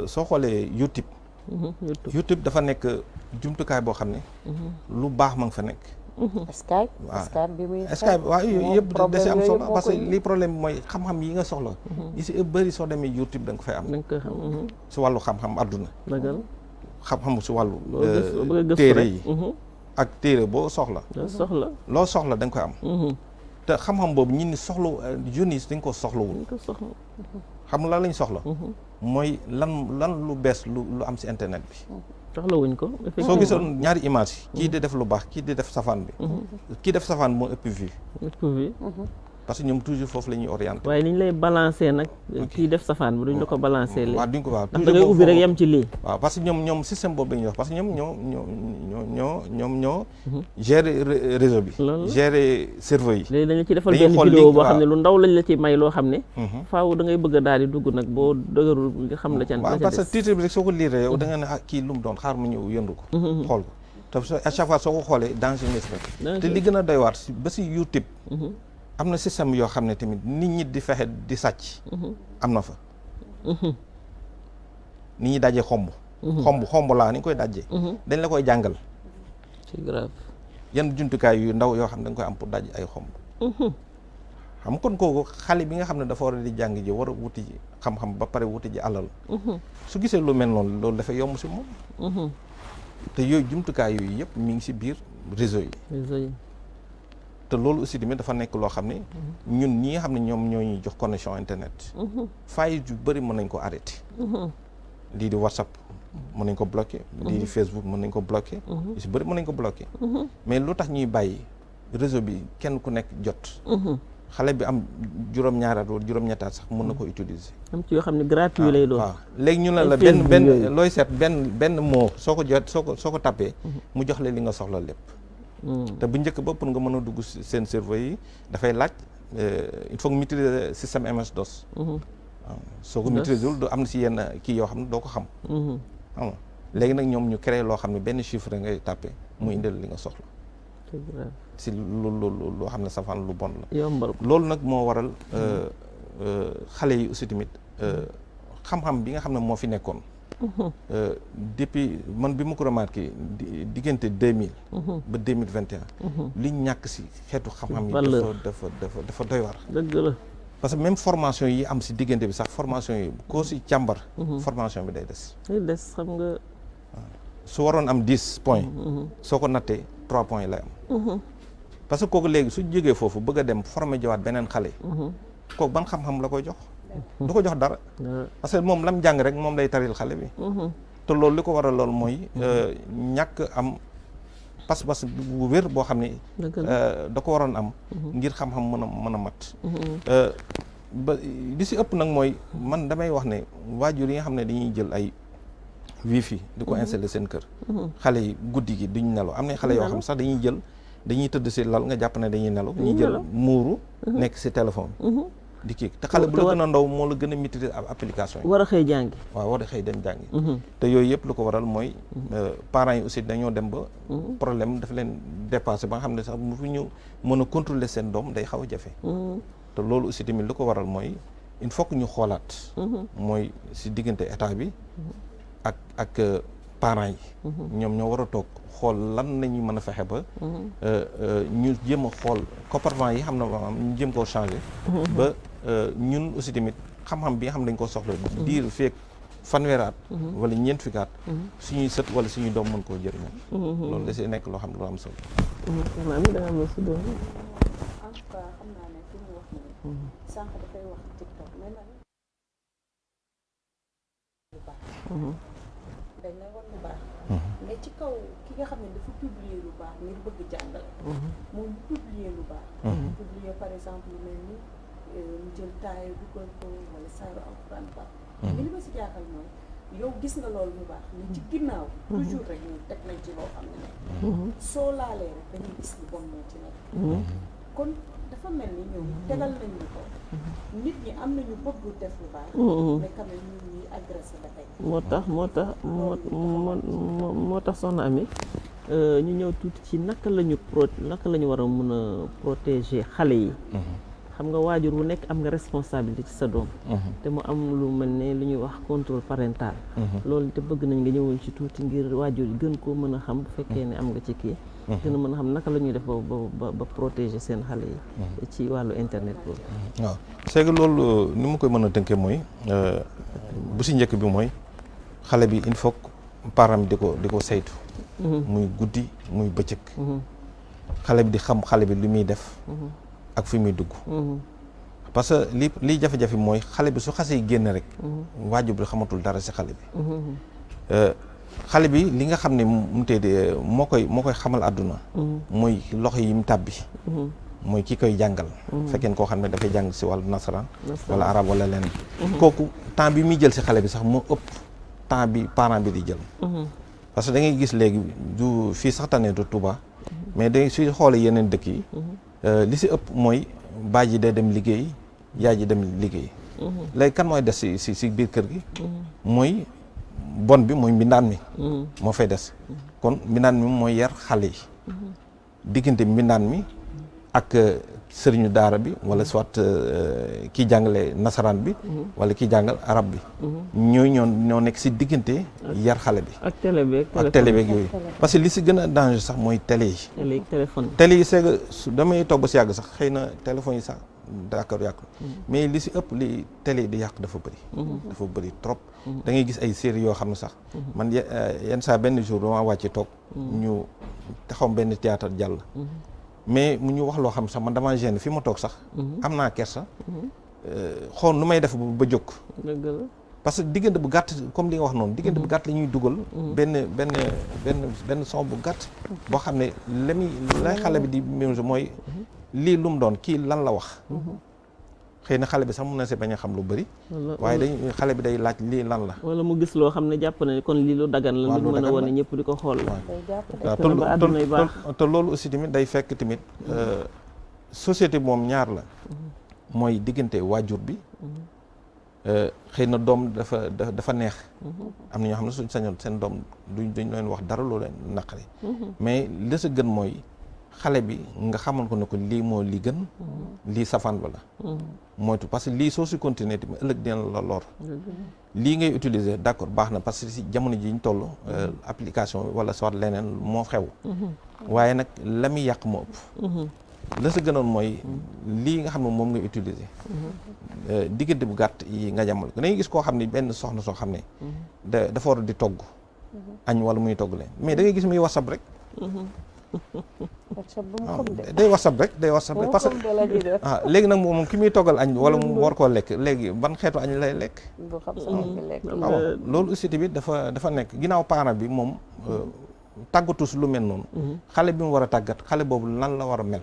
soo xoolee YouTube dafa nekk jumtukaay boo xam ne lu baax ma nga fa nekk Skype waaw yooyu yëpp da si am solo parce que li problème bi mooy xam-xam yi nga soxla yi si ëpp bëri soo demee YouTube da nga ko fay am si wàllu xam-xam àdduna xam-xam si wàllu téere yi ak téere boo soxla loo soxla da nga koy am te xam-xam boobu ñun ni soxla jeunes dañ ko soxlawul xam lan lañ soxla mooy lan lu bees lu am si internet bi soxlawuñ ko soo gisoon ñaari image yi kii di def lu baax kii di def safaan bi kii def safaan moo ëpp vue parce que ñoom toujours foofu la ñuy orienté waaye ni ñu lay balancer nag kii def safaan bi duñ la ko balancer léegi waaw duñ ko waaw ndax da ngay ubbi rek yem ci lii waaw parce que ñoom système boobu la ñuy wax parce que ñoom ñoo gérer réseau bi gérer serveur yi léegi dañu ci defal benn vidéo boo xam ne lu ndaw lañ la ci may loo xam ne faaw da ngay bëgg a daal di dugg nag boo dëgërul nga xam la ca waaw parce que titre bi rek soo ko liiree yow da nga ne kii lu mu doon xaar mu ñëw yëndu ko xool ko te à chaque fois soo ko xoolee danger nga te li gën a doy waar ba si YouTube am na système yoo xam ne tamit nit ñi di fexe di sàcc am na fa nit ñi dajee xomb laa ni ñu koy dajee dañ la koy jàngal c'est grave yan jumtukaay yu ndaw yoo xam ne da nga koy am pour daj ay xomb xam kon kooku xale bi nga xam ne dafa war a di jàng ji war a wuti ji xam-xam ba pare wuti ji alal su gisee lu mel noonu loolu dafa yomb si moom te yooyu jumtukaay yooyu yëpp mi ngi si biir réseau yi te loolu aussi tamit dafa nekk loo xam ne ñun ñi nga xam ne ñoom ñoo ñuy jox connexion internet failles yu bëri mën nañ ko arrêté lii di WhatsApp mën nañ ko bloqué lii di Facebook mën nañ ko bloqué yu si bëri mën nañ ko bloqué mais lu tax ñuy bàyyi réseau bi kenn ku nekk jot xale bi am juróom-ñaari at wala juróom-ñetti at sax mën na ko utiliser am ci yoo xam ne gratuit lay doon waaw léegi ñu ne la benn looy seet benn mot soo ko jot soo ko tapé mu jox la li nga soxla lépp te bu njëkk ba pour nga mën a dugg seen serveur yi dafay laaj il faut que maîtriser système MS-DOS waaw soo ko maîtriser wul am na si yenn kii yoo xam ne doo ko xam xam nga léegi nag ñoom ñu créé loo xam ne benn chiffre ngay tapé mu indil li nga soxla si loo xam ne safaan lu bon la yombal loolu nag moo waral xale yi aussi tamit xam-xam bi nga xam ne moo fi nekkoon depuis man bi ma ko remarqué diggante 2000 ba 2021 li ñàkk si xeetu xam-xam yi dafa doy war dëgg la parce que même formation yi am si diggante bi sax formation yi koo si càmbar formation bi day des xam nga su waroon am 10 points soo ko nattee 3 points yi lay am parce que kooku léegi su jógee foofu bëgg a dem formé jawaat beneen xale kooku ban xam-xam la koy jox du ko jox dara parce que moom lam jàng rek moom lay taril xale bi te loolu li ko waral loolu mooy ñàkk am pas-pas bu wér boo xam ne da ko waroon am ngir xam-xam mën a mat ba li si ëpp nag mooy man damay wax ne waajur yi nga xam ne dañuy jël ay wifi di ko installer seen kër xale yi guddi gi duñ nelaw am na xale yoo xam sax dañuy tëdd si lal nga jàpp ne dañuy nelaw ñuy jël muuru nekk si téléphone di kii te xale bu la gën a ndaw moo la gën a maîtriser application yi war a xëy jàngi waaw war a xëy dem jàngi te yooyu yëpp lu ko waral mooy parents yi aussi dañoo dem ba problème dafa leen dépassé ba nga xam ne sax fu ñu mën a contrôler seen doom day xaw a jafe te loolu aussi tamit lu ko waral mooy il faut que ñu xoolaat mooy si diggante état bi ak parents yi ñoom ñoo war a toog xool lan nañu mën a fexe ba ñu jéem a xool comportement yi xam ne ñu jéem koo changé ba ñun aussi tamit xam-xam bi nga xam ne dañ koo soxla diir feek fanweeraat wala ñeent fukki at suñuy sët wala suñuy doom mën koo jëriñoo loolu da see nekk loo xam ne lu am solo en tout cas xam naa ne fi mu wax nii sànq dafay wax TikTok mais man lu baax dañ la woon lu baax mais ci kaw ki nga xam ne dafa publier lu baax ngir bëgg jàngale moom bu publier lu baax publier par exemple lu mel ni mu jël taayo dugal ko wala saaru alxuraan baax li ma si jaaxal mooy yow gis nga loolu mu baax mais ci ginnaaw toujours rek ñu teg nañ ci loo xam ne ne soo laalee rek dañuy gis lu bon moo ci nekk kon dafa mel ni ñoom tegal nañ ñu ko nit ñi am nañu bëgg def lu baax mais quand même ñu ñuy agressé ba tey moo tax soxna Ami ñu ñëw tuuti ci naka la ñu war a mën a protéger xale yi xam nga waajur wu nekk am nga responsabilité ci sa doom te mu am lu mel ne lu ñuy wax contrôle parental loolu te bëgg nañ nga ñëwoon ci tuuti ngir waajur yi gën koo mën a xam bu fekkee ne am nga ci kii gën a mën a xam naka la ñuy def ba protéger seen xale yi ci wàllu internet boobu waaw c'est que loolu ni mu koy mën a tënkee mooy bu si njëkk bi mooy xale bi il faut parent bi di ko saytu muy guddi muy bëccëg xale bi di xam xale bi li muy def ak fi muy dugg parce que lii jafe-jafe mooy xale bi su xasee génn rek waajur bi xamatul dara si xale bi xale bi li nga xam ne mu tee moo koy xamal àdduna mooy loxo yi mu tàbbi mooy ki koy jàngal fekkeen koo xam ne dafay jàng si wàllu nasaraan wala arab wala leneen kooku temps bi muy jël si xale bi sax moo ëpp temps bi parent bi di jël parce que da ngay gis léegi du fii sax tane du Touba mais da suy xoolee yeneen dëkk yi li si ëpp mooy baay ji day dem liggéey yaay ji dem liggéey léegi kan mooy des si biir kër gi mooy bon bi mooy mbindaan mi moo fay des kon mbindaan mi mooy yar xale yi diggante mbindaan mi ak sëriñu daara bi wala soit kii jàngale nasaraan bi wala kii jàngal arab bi ñoo nekk si diggante yar xale bi ak télé beeg yooyu parce que li si gën a danger sax mooy télé yi télé yi c'est que damay toog ba si yàgg sax xëy na téléphone yi sax d'accord yàqu mais li si ëpp li télé yi di yàq dafa bëri trop da ngay gis ay séries yoo xam ne sax man yenn saa benn jour dama wàcce toog ñu taxaw benn théâtre jàll mais mu ñu wax loo xam sax man dama gêné fi ma toog sax am naa kersa xool nu may def ba jóg parce que diggante bu gàtt comme li nga wax noonu diggante bu gàtt la ñuy dugal benn son bu gàtt boo xam ne lay xale bi di mooy lii lu mu doon kii lan la wax xëy na xale bi sax mun na si bañ a xam lu bëri waaye xale bi day laaj lii lan la wala mu gis loo xam ne jàpp na kon lii lu dagan la lu mën a wane ñëpp di ko xool te loolu aussi tamit day fekk tamit société moom ñaar la mooy diggante waajur bi xëy na doom dafa neex am na ñoo xam ne suñ sañoon seen doom duñ leen wax dara loo leen naqari mais li sa gën mooy xale bi nga xamal ko ne ko lii moo li gën lii safaan ba la moytu parce que lii soo si continuer tamit ëllëg dina la lor lii ngay utiliser d'accord baax na parce que si jamono ji ñu toll application wala soit leneen moo xew waaye nag la muy yàq moo ëpp la sa gënoon mooy lii nga xam ne moom ngay utiliser diggante bu gàtt yi nga jamal ko da ngay gis koo xam ne benn soxna soo xam ne dafa war di togg añ wala muy togg leen mais da ngay gis muy WhatsApp rek day WhatsApp rek parce que léegi nag moom ki muy toggal añ wala mu war koo lekk léegi ban xeetu añ lay lekk waaw loolu aussi tamit dafa nekk ginnaaw parent bi moom tàggatus lu mel noonu xale bi mu war a tàggat xale boobu lan la war a mel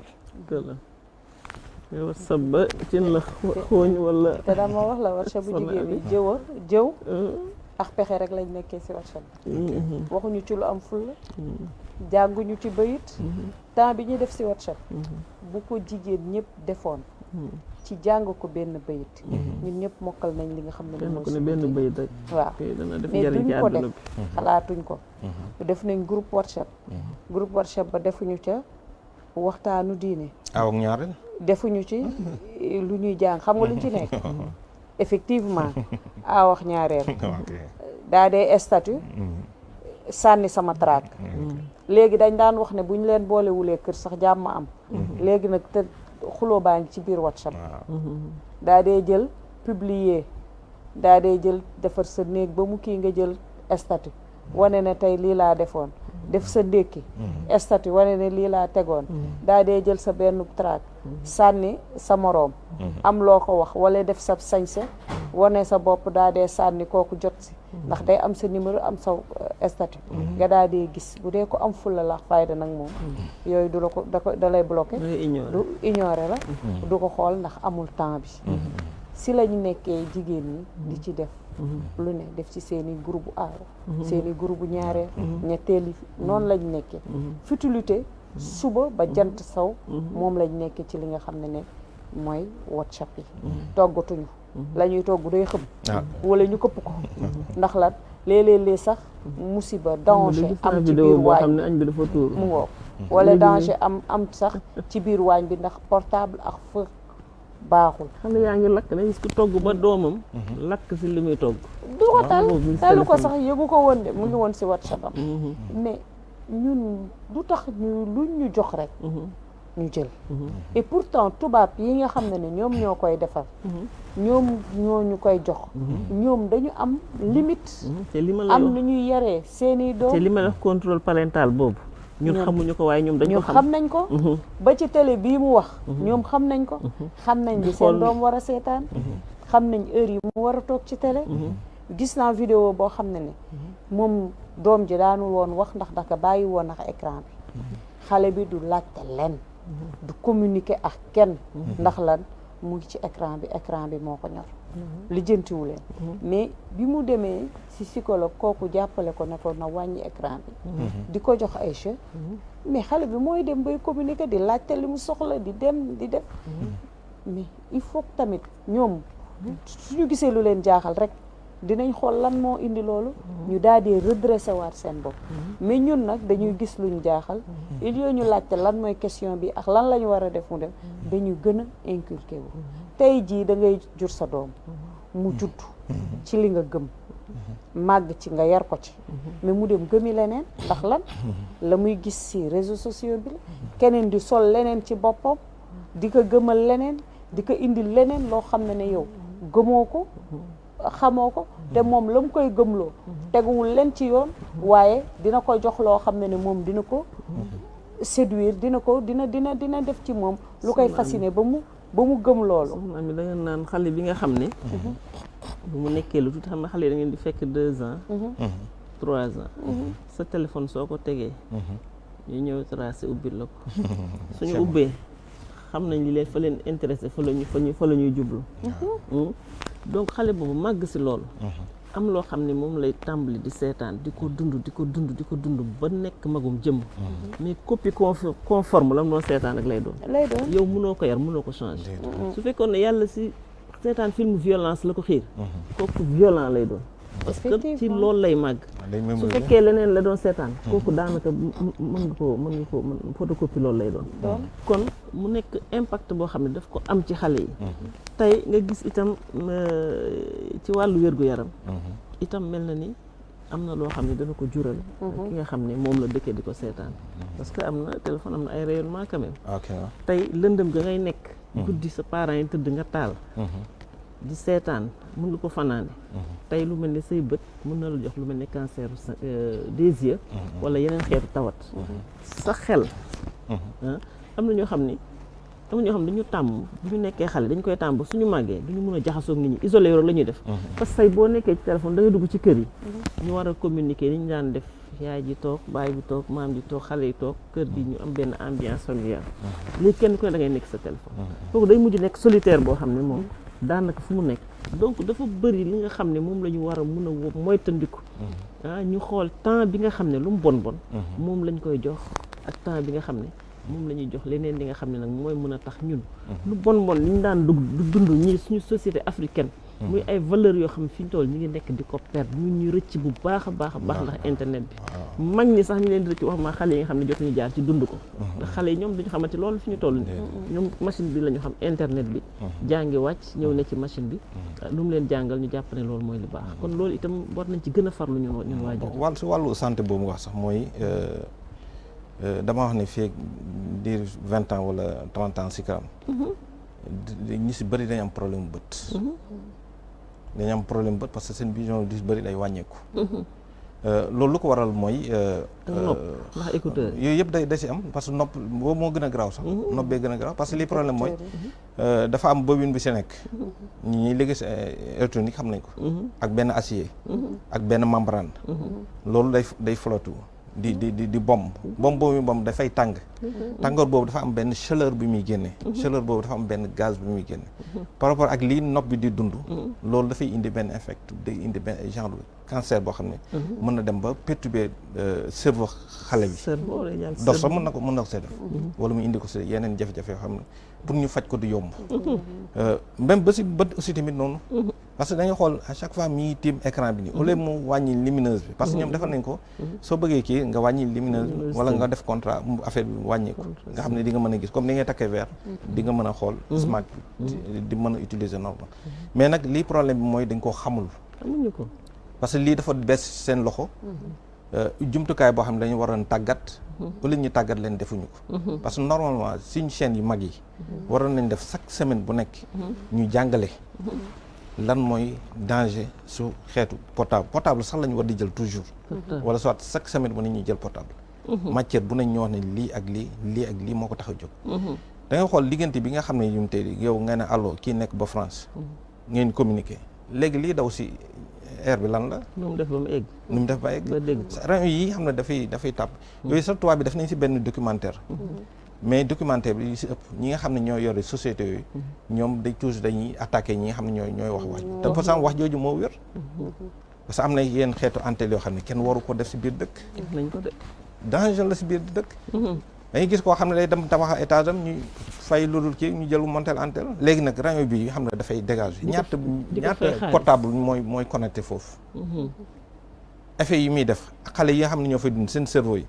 WhatsApp ba cin la xooñ wala te dama wax la WhatsApp bu jigéen bi jëw ak pexe rek lañ nekkee si WhatsApp waxuñu ci lu am fulla jànguñu ci bayit temps bi ñuy def si WhatsApp bu ko jigéen ñëpp defoon ci jàng ko benn bayit ñun ñëpp mokkal nañ li nga xam ne mooy ne benn bayit rek waaw mais duñ ko def xalaatuñ ko def nañ groupe WhatsApp ba defuñu ca waxtaanu diine aw ak ñaareel defuñu ci lu ñuy jàng xam nga luñ ci nekk effectivement a wax ñaareel daa dee statut sànni sama track léegi dañ daan wax ne bu ñu leen boolewulee kër sax jàmm am léegi nag te xuloo baa ngi ci biir WhatsApp daa dee jël publier daa dee jël defar sa néeg ba mu kii nga jël statut wane ne tey lii laa defoon def sa ndékki statut wane ne lii laa tegoon daa dee jël sa benn trac sànni sa moroom am loo ko wax wala def sa sañse wane sa bopp daa dee sànni kooku jot si ndax day am sa numéro am sa statut nga daa dee gis bu dee ko am fulla la fayda nag moom yooyu du la ko da lay bloqué du ignoré la du ko xool ndax amul temps bi si lañu nekkee jigéen ñi di ci def lu ne def ci seeni groupe aawo seeni groupe ñaareel ñetteeli noonu lañ nekkee futilité suba ba jant saw moom lañ nekkee ci li nga xam ne mooy WhatsApp yi toggatuñu la ñuy togg day xëm wala ñu këpp ko ndax lan léeg-léeg sax musiba danger am ci biir waañ mu ngoog wala danger am sax ci biir waañ bi ndax portable ak feu baaxul xale yaa ngi lakk nañ gis ko togg ba doomam lakk si li muy togg du ko talu ko sax yëgu ko woon de mu ngi woon si WhatsApp am mais ñun du tax ñu luñ ñu jox rek ñu jël et pourtant tubaab yi nga xam ne ñoom ñoo koy defar ñoom ñoo ñu koy jox ñoom dañu am limite am na ñuy yaree seeni doom te li ma wax contrôle parental boobu ñun xamuñu ko waaye ñoom dañu ko xam nañ ko ba ci télé bii mu wax ñoom xam nañ ko xam nañ li seen doom war a seetaan xam nañ heure yi mu war a toog ci télé gis naa vidéo boo xam ne moom doom ji daanul woon wax ndax daka bàyyi woon ak écran bi xale bi du laajte len du communiquer ak kenn ndax lan mu ngi ci écran bi moo ko ñor lijjantiwu leen mais bi mu demee ci psychologue kooku jàppale ko ne ko na wàññi écran bi di ko jox ay jeux mais xale bi mooy dem bay communiquer di laajte li mu soxla di dem mais il faut tamit ñoom suñu gisee lu leen jaaxal rek dinañ xool lan moo indi loolu ñu daal di redressé waat seen bopp mais ñun nag dañuy gis luñ jaaxal il faut ñu laajte lan mooy question bi ak lan la ñu war a def mu dem dañu gën a inculqué wu tey jii da ngay jur sa doom mu judd ci li nga gëm màgg ci nga yar ko ci mais mu dem gëmi leneen ndax lan la muy gis ci réseaux sociaux bi la keneen di sol leneen ci boppam di ko gëmal leneen di ko indil leneen loo xam ne yow gëmoo ko xamoo ko te moom la mu koy gëmloo teguwul leen ci yoon waaye dina ko jox loo xam ne moom dina ko séduire dina def ci moom lu koy fasciné ba mu gëm loolu soxna mi da nga naan xale bi nga xam ne bu mu nekkee lu tuuti xam nga xale yi da ngeen di fekk 2 ans 3 ans sa téléphone soo ko tegee ñu ñëw tracé ubbil la ko suñu ubbee xam nañ li leen fa leen intéressé fa la ñuy jublu donc xale boobu màgg si loolu am loo xam ne moom lay tàmbali di seetaan di ko dund ba nekk magum jëmm mais copie conforme la mu doon seetaan ak lay doon yow mënoo ko yar mënoo ko changer su fekkoon ne yàlla si seetaan film violence la ko xiir kooku violent lay doon parce que ci loolu lay màgg su fekkee leneen la doon seetaan kooku daanaka mën nga ko photocopie loolu lay doon kon mu nekk impact boo xam ne daf ko am ci xale yi tey nga gis itam ci wàllu wér-gu-yaram itam mel na ni am na loo xam ne dana ko jural ki nga xam ne moom la dëkkee di ko seetaan parce que am na téléphone am na ay rayonnement quand même tey lëndëm ga ngay nekk guddi sa parents yi tëdd nga taal di seetaan mën nga ko fanaane tey lu mel ni say bët mën na la jox lu mel ni cancer des yeux wala yeneen xeetu tawat sa xel am na ñoo xam ne dañu tàmm bu ñu nekkee xale dañ koy tàmm ba suñu màggee duñu mën a jaxasoog nit ñi isolé yor la ñuy def parce que say boo nekkee ci téléphone da ngay dugg ci kër yi ñu war a communiquer ni ñu daan def yaay ji toog baay bi toog maam ji toog xale yi toog kër gi ñu am benn ambiance familiale léegi kenn ku ne da ngay nekk sa téléphone kooku day mujj nekk solitaire boo xam ne moom daanaka fu mu nekk donc dafa bëri li nga xam ne moom la ñu war a mën a moytandiku ñu xool temps bi nga xam ne lu mu bon moom lañ koy jox ak temps bi nga xam ne moom la ñuy jox leneen li nga xam ne nag mooy mën a tax ñun lu bon li ñu daan dund ñi suñu société africaine muy ay valeurs yoo xam ne fi ñu toll ñu ngi nekk di ko perdre ñu rëcc bu baax a baax ndax internet bi mag ñi sax ñu leen di rëcc wax ma xale yi nga xam ne jotuñu jaar ci dund ko ndax xale yi ñoom duñu xamante loolu fi ñu toll ni ñoom machine bi la ñu xam internet bi jàngi wàcc ñëw ne ci machine bi lu mu leen jàngal ñu jàpp ne loolu mooy lu baax kon loolu itam war nañ ci gën a farlu ñun waajur si wàllu santé boobu nga wax sax mooy dama wax ne fii diir 20 ans wala 30 ans si kanam ñi si bëri dañ am problème bët dañu am problème bët parce que seen vision di bëri day wàññeeku loolu lu ko waral mooy ndax écouteur yooyu yëpp da si am parce que nopp boobu moo gën a garaaw sax nopp bee gën a garaaw parce que li problème mooy dafa am bobine bi si nekk ñi ñuy liggéey si électronique xam nañ ko ak benn acier ak benn membrane loolu day flottu di bomb boobu dafay tàng tàngoor boobu dafa am benn chaleur bi muy génne chaleur boobu dafa am benn gaz bi muy génne par rapport ak lii nopp bi di dund loolu dafay indi benn effect day indi benn genre cancer boo xam ne mën na dem ba perturber cerveau xale bi dox sax mën na ko see def wala mu indi ko si yeneen jafe-jafe yoo xam ne pour ñu faj ko du yomb même ba si bët aussi tamit noonu parce que dañuy xool à chaque fois mi tiim écran bi nii au lieu mu wàññi lumineuse bi parce que ñoom defal nañ ko soo bëggee kii nga wàññi lumineuse bi wala nga def contrat affaire bi wàññi ko nga xam ne di nga mën a gis comme ni ngay takkee verre di nga mën a xool smart bi di mën a utiliser normal mais nag lii problème bi mooy dañ koo xamul ko parce que lii dafa bees seen loxo jumtukaay boo xam ne dañu waroon tàggat wala ñu tàggat leen defuñu ko parce que normalement suñu chaîne yu mag yi waroon nañ def chaque semaine bu nekk ñu jàngale lan mooy danger su xeetu portable sax la ñu war di jël toujours wala soit chaque semaine bu ne ñuy jël portable matière bu nañ ñu wax ne lii ak lii moo ko tax a jóg da ngay xool diggante bi nga xam ne yum tey yow nga ne allo kii nekk ba France ngeen communiquer léegi lii daw si air bi lan la nu mu def ba mu egg nu mu def ba egg rayon yi xam ne dafay tàpp yooyu sax tubaab bi def nañ si benn documentaire mais documentaire bi si ëpp ñi nga xam ne ñoo yore société yooyu ñoom dañuy attaqué ñi nga xam ne ñooy wax te pourtant wax jooju moo wér parce que am na yenn xeetu antenne yoo xam ne kenn waru ko def si biir dëkk nañ ko de danger la si biir dëkk dañuy gis koo xam ne day dem tabax étage am ñu fay lu dul kii ñu jël montel antenne léegi nag rayon bi xam ne dafay dégager ñaata portable mooy connecté foofu effet yi muy def xale yi nga xam ne ñoo fay dund seen cerveau yi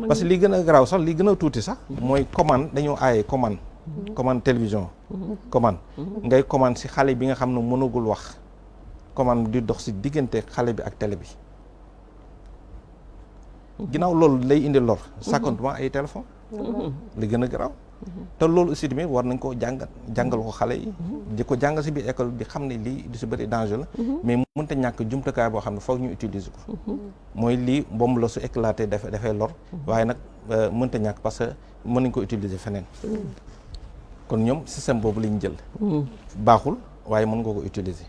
parce que li gën a garaaw sax li gën a tuuti sax mooy commande dañoo aaye commande télévision commande ngay commande si xale bi nga xam ne mënagul wax commande di dox si diggante xale bi ak télé bi ginnaaw loolu lay indi lor sàkkantument ay téléphone li gën a garaaw te loolu aussi tamit war nañ koo jàngal ko xale yi di ko jàngal si biir école di xam ne lii du si bëri danger la mais mënta ñàkk jumtukaay boo xam ne foog ñu utiliser ko mooy lii bomb la su éclaté dafay lor waaye nag mënta ñàkk parce que mën nañ ko utiliser feneen kon ñoom système boobu lañ jël baaxul waaye mën nga ko utiliser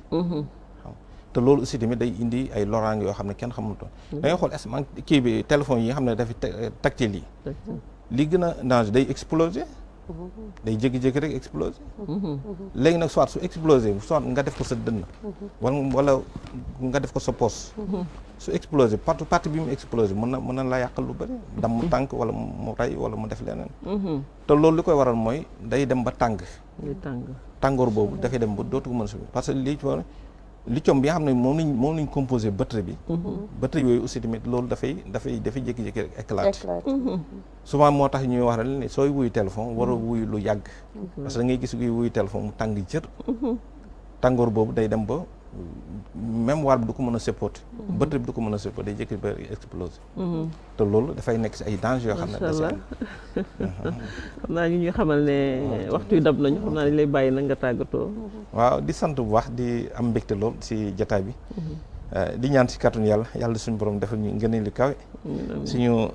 te loolu aussi tamit day indi ay loraange yoo xam ne kenn xamul da ngay xool kii bi téléphone yi nga xam ne dafay tactile yi li gën a danger day exploser day jékki-jékki rek exploser léegi nag soit su exploser soit nga def ko sa dënn wala nga def ko sa poos su exploser partie bi mu exploser mën na la yàqal lu bëri dam mu tànk wala mu rey wala mu def leneen te loolu li koy waral mooy day dem ba tàngoor boobu dafay dem ba dootu ko mën a subi parce que lithium bi nga xam ne moom lañ composé batterie bi batterie yooyu aussi tamit loolu dafay jékki-jékki rek éclate souvent moo tax ñuy wax rek ne sooy wuyu téléphone war a wuyu lu yàgg parce que da ngay gis guy wuyu téléphone mu tàng jër tàngoor boobu day dem ba même wàll bi du ko mën a supporter batterie bi du ko mën a supporter day jékki ba explose te loolu dafay nekk si ay danger yoo xam ne da si am xam naa ñu xamal ne waxtu yu dab nañu xam naa dañ lay bàyyi nag nga tàggatoo waaw di sant bu baax di am mbégte lool si jataay bi di ñaan si kàttanu yàlla suñu borom defal ñu ngëneel li kawe suñu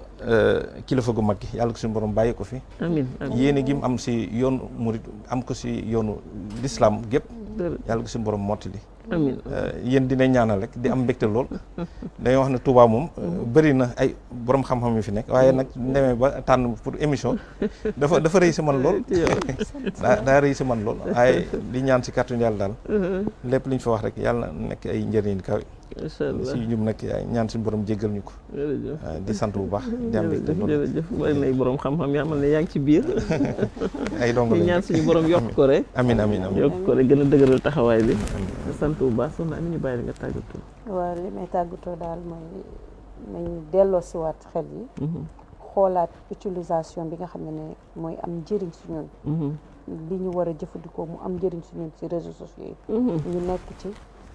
kilifa gu mag gi yàlla ko suñu borom bàyyi ko fi amiin yéene gi mu am si yoonu murit am ko si yoonu l'islam gépp yàlla ko suñu borom mottali amiin yéen dina ñaanal rek di am mbégte lool dañoo wax ne Touba moom bëri na ay borom xam-xam yu fi nekk waaye nag demee ba tànn pour émission dafa rëy si man lool daa rëy si man lool waaye di ñaan si kàttanu yàlla daal lépp li ñu fa wax rek yàlla na nekk ay njëriñ kaw si ñum nag ñaan suñu borom jéggal ñu ko di sant bu baax di am mbégte lool jërëjëf bari nay borom xam-xam yaa xam ne yaa ngi ci biir ay dong la ñaan suñu borom yokk ko rek amiin yokk ko rek gën a dëgëral taxawaay bi sant bu baax soxna Ami ñu bàyyi la nga tàggatoo waaw li may tàggatoo daal mooy nañ delloo si waat xel yi xoolaat utilisation bi nga xam ne mooy am njëriñ si ñun li ñu war a jëfandikoo mu am njëriñ si ñun si réseaux sociaux yi ñu nekk ci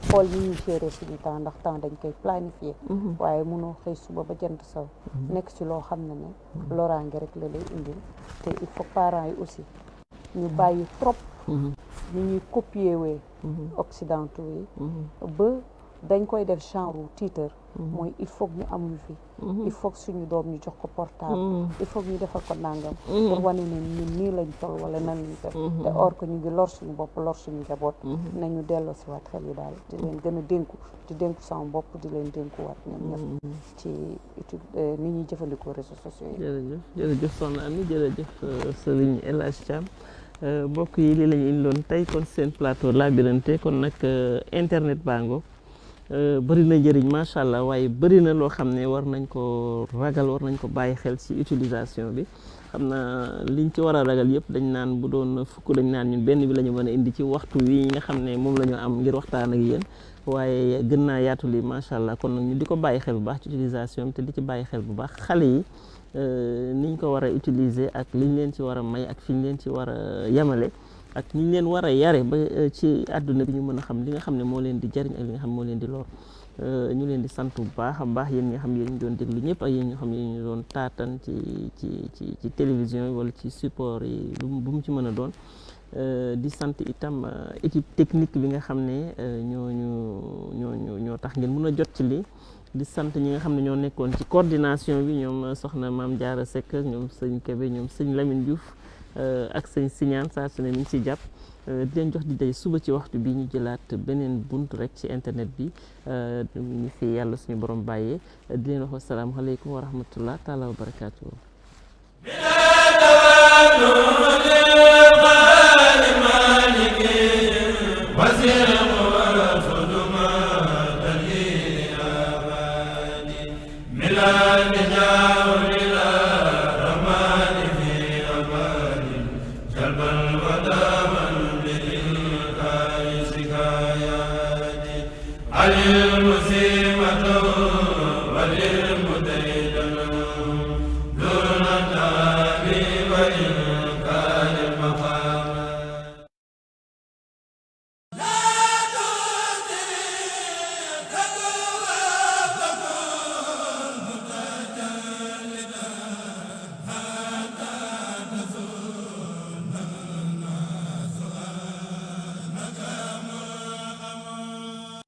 xool ni ñuy gérer suñu temps ndax temps dañ koy planifier waaye mënoo xëy suba ba jant saw nekk ci loo xam ne loraange rek la lay indil te il faut parents yi aussi ñu bàyyi trop ni ñuy copier wee occidentaux yi ba dañ koy def genre titre mooy il faut ñu am fi il faut suñu doom ñu jox ko portable il faut ñu defal ko nangam pour wane ne ñun nii lañ toll wala nan lañ def te or que ñu ngi lor suñu bopp lor suñu njaboot nañu delloo si waat xel yi daal di leen gën a dénku di dénku sama bopp di leen dénku waat ñoom ñëpp ci ni ñuy jëfandikoo réseaux sociaux yi jërëjëf soxna Ami jërëjëf Serigne El Hadj Thiam mbokk yi lii la ñu indiloon tey kon seen plateau Labirante kon nag internet bango bëri na njëriñ macha allah waaye bëri na loo xam ne war nañ ko ragal war nañ ko bàyyi xel ci utilisation bi xam na liñ ci war a ragal yëpp dañ naan bu doon fukk dañ naan ñun benn bi la ñu mën a indi ci waxtu wi nga xam ne moom la ñu am ngir waxtaan ak yéen waaye gën naa yaatu li macha allah kon nag ñu di ko bàyyi xel bu baax ci utilisation bi te di ci bàyyi xel bu baax xale yi niñ ko war a utiliser ak liñ leen ci war a may ak fi ñu leen ci war a yemale ak ni ñu leen war a yare ba ci àdduna bi ñu mën a xam li nga xam ne moo leen di jariñ ak li nga xam ne moo leen di lor ñu leen di sant bu baax a baax yéen ñi nga xam yéen ñu doon déglu ñëpp ak yéen ñoo xam ne yéen ñu doon taatan ci télévision yi wala ci support yi bu mu ci mën a doon di sant itam équipe technique bi nga xam ne ñoo tax ngeen mën a jot ci lii di sant ñi nga xam ne ñoo nekkoon ci coordination bi ñoom soxna Mame Diarra Seck ñoom sëñ Kébé ñoom sëñ Lamine Diouf ak sëñ Signane saa su ne mi ngi ciy jàpp di leen jox di day suba ci waxtu bi ñu jëlaat beneen bunt rek ci internet bi ñu fi yàlla suñu borom bàyyee di leen wax asalaamaaleykum wa rahmatullah taala wa barakaatu.